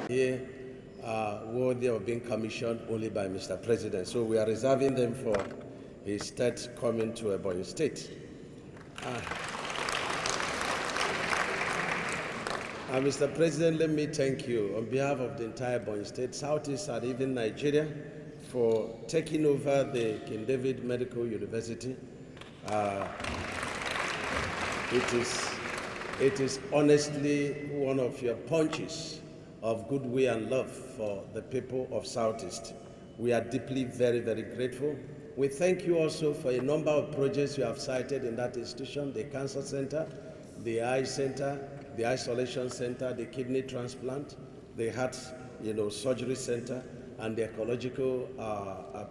here worthy of being commissioned only by Mr. President. So we are reserving them for his third coming to Ebonyi State. Mr. President, let me thank you on behalf of the entire Ebonyi State, Southeast, and even Nigeria for taking over the King David Medical University. It is honestly one of your punches of goodwill and love for the people of Southeast. We are deeply, very, very grateful. We thank you also for a number of projects you have cited in that institution: the Cancer Center, the Eye Center, the Isolation Center, the Kidney Transplant, the Heart Surgery Center, and the Ecological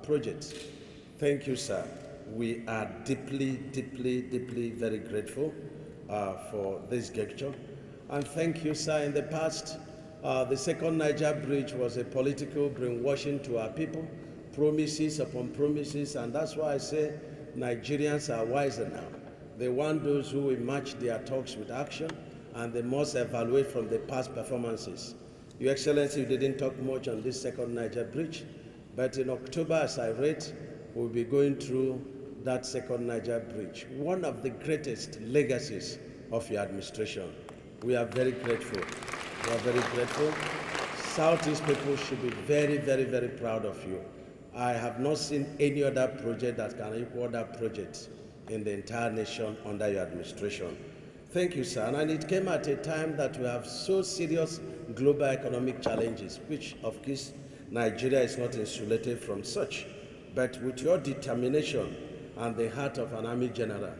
Project. Thank you, sir. We are deeply, deeply, deeply very grateful for this gesture. And thank you, sir. In the past, the second Niger Bridge was a political brainwashing to our people, promises upon promises, and that's why I say Nigerians are wiser now. They want those who will match their talks with action, and they must evaluate from the past performances. Your Excellency, you didn't talk much on this second Niger Bridge, but in October, as I read, we'll be going through that second Niger Bridge, one of the greatest legacies of your administration. We are very grateful. We are very grateful. Southeast people should be very, very, very proud of you. I have not seen any other project that can equal that project in the entire nation under your administration. Thank you, sir. And it came at a time that we have so serious global economic challenges, which, of course, Nigeria is not insulated from such. But with your determination and the heart of an army general,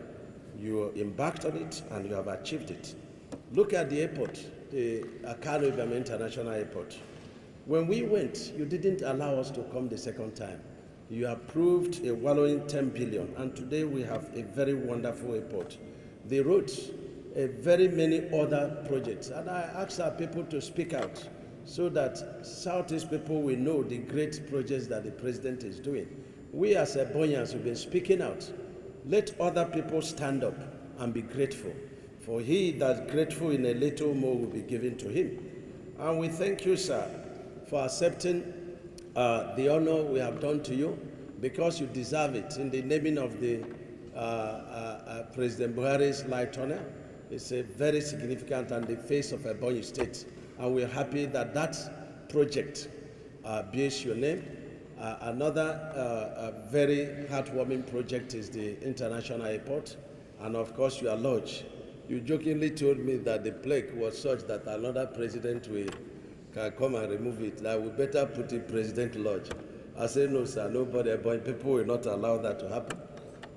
you embarked on it and you have achieved it. Look at the airport, the Akano Ibom International Airport. When we went, you didn't allow us to come the second time. You approved a wallowing 10 billion, and today we have a very wonderful airport. The roads, very many other projects. And I ask our people to speak out so that Southeast people will know the great projects that the president is doing. We as Ebonyans have been speaking out. Let other people stand up and be grateful. For he that's grateful in a little more will be given to him. And we thank you, sir, for accepting the honor we have done to you, because you deserve it in the naming of the President Buhari's light honor. It's a very significant and the face of Ebonyi State. And we're happy that that project bears your name. Another very heartwarming project is the International Airport. And of course, your lodge. You jokingly told me that the plague was such that another president can come and remove it. Like, we better put in President Lodge. I said, no, sir, nobody, but people will not allow that to happen.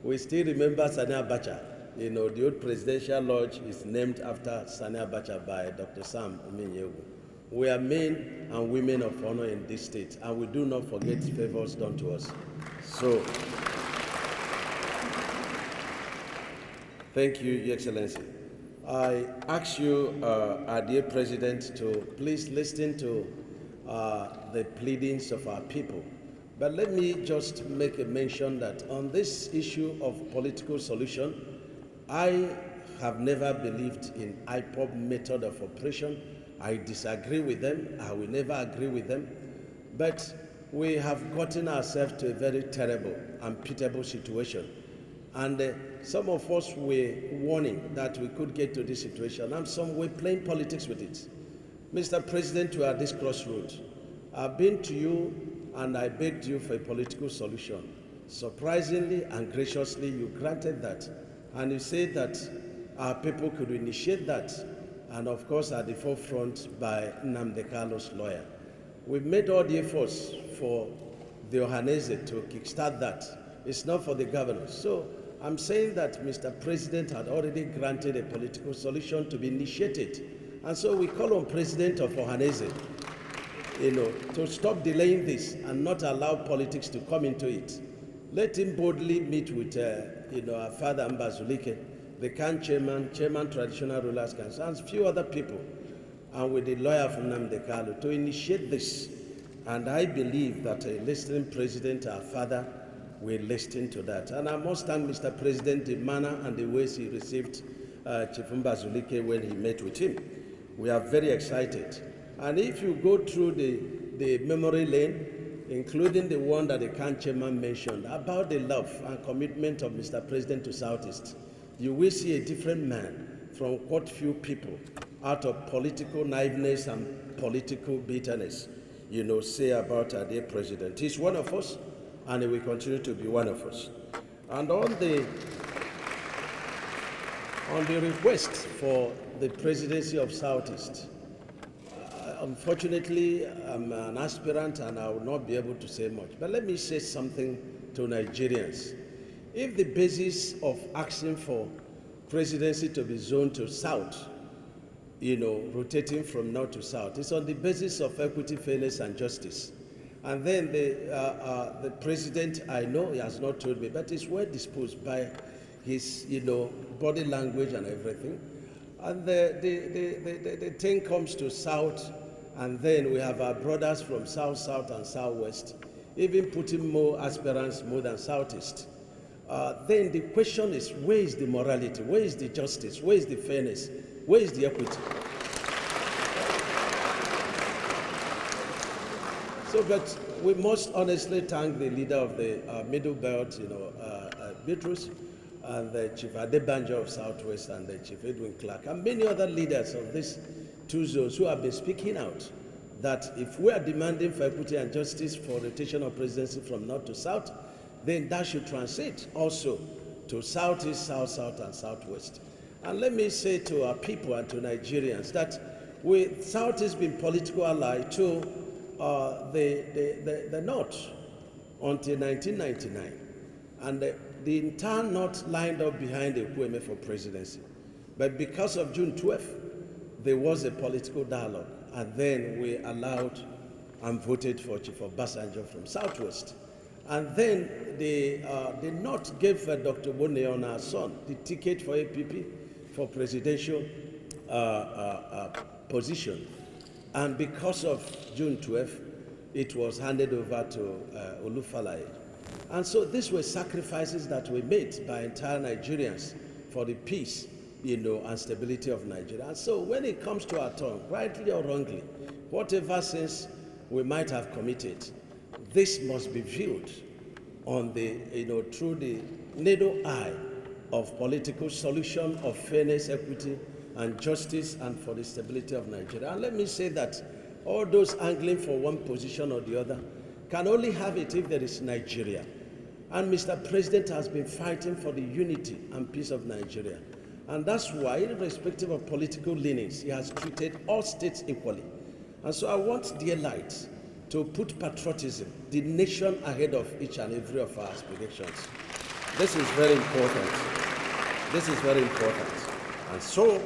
We still remember Sani Abacha. The old presidential lodge is named after Sani Abacha by Dr. Sam Ominyewu. We are men and women of honor in this state, and we do not forget favors done to us. So, thank you, Your Excellency. I ask you, our dear President, to please listen to the pleadings of our people. But let me just make a mention that on this issue of political solution, I have never believed in IPOB method of operation. I disagree with them. I will never agree with them. But we have gotten ourselves to a very terrible and pitiable situation. And some of us were warning that we could get to this situation, and some were playing politics with it. Mr. President, we are at this crossroads. I've been to you and I begged you for a political solution. Surprisingly and graciously, you granted that. And you said that our people could initiate that, and of course at the forefront by Nnamdi Kalu's lawyer. We've made all the efforts for the Ohanese to kickstart that. It's not for the governor. So I'm saying that Mr. President had already granted a political solution to be initiated. And so we call on President of Ohanese, to stop delaying this and not allow politics to come into it. Let him boldly meet with, our father Mbazulike, the CAN chairman, Traditional Rulers Council, and a few other people, and with the lawyer from Nnamdi Kalu to initiate this. And I believe that a listening president, our father, will listen to that. And I must thank Mr. President, the manner and the ways he received Chief Mbazulike when he met with him. We are very excited. And if you go through the memory lane, including the one that the CAN chairman mentioned about the love and commitment of Mr. President to Southeast, you will see a different man from what few people, out of political naiveness and political bitterness, say about our dear president. He's one of us, and he will continue to be one of us. And on the request for the presidency of Southeast, unfortunately, I'm an aspirant and I will not be able to say much. But let me say something to Nigerians. If the basis of asking for presidency to be zoned to South, rotating from North to South, is on the basis of equity, fairness, and justice. And then the president, I know he has not told me, but is well disposed by his, body language and everything. And the thing comes to South, and then we have our brothers from South, South, and Southwest, even putting more aspirants more than Southeast. Then the question is, where is the morality? Where is the justice? Where is the fairness? Where is the equity? So, but we must honestly thank the leader of the Middle Belt, Beatrice, and the Chief Adebanjo of Southwest, and the Chief Edwin Clark, and many other leaders of these two zones who have been speaking out that if we are demanding for equity and justice for rotation of presidency from North to South, then that should translate also to Southeast, South, South, and Southwest. And let me say to our people and to Nigerians that Southeast been political ally to the North until 1999. And the entire North lined up behind Ekwueme for presidency. But because of June 12th, there was a political dialogue. And then we allowed and voted for Chief Obasanjo from Southwest. And then the North gave Dr. Bone, our son, the ticket for APP for presidential position. And because of June 12th, it was handed over to Olufalaye. And so these were sacrifices that were made by entire Nigerians for the peace, and stability of Nigeria. And so when it comes to our turn, rightly or wrongly, whatever sins we might have committed, this must be viewed on the, through the narrow eye of political solution of fairness, equity, and justice, and for the stability of Nigeria. And let me say that all those angling for one position or the other can only have it if there is Nigeria. And Mr. President has been fighting for the unity and peace of Nigeria. And that's why, irrespective of political leanings, he has treated all states equally. And so I want, dear light, to put patriotism, the nation, ahead of each and every of our aspirations. This is very important. This is very important. And so,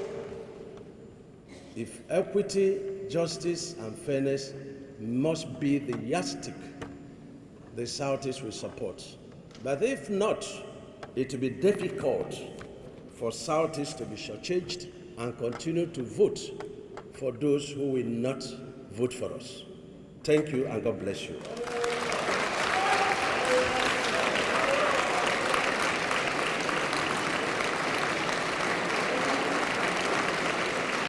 if equity, justice, and fairness must be the yardstick, the Southeast will support. But if not, it will be difficult for Southeast to be shortchanged and continue to vote for those who will not vote for us. Thank you, and God bless you.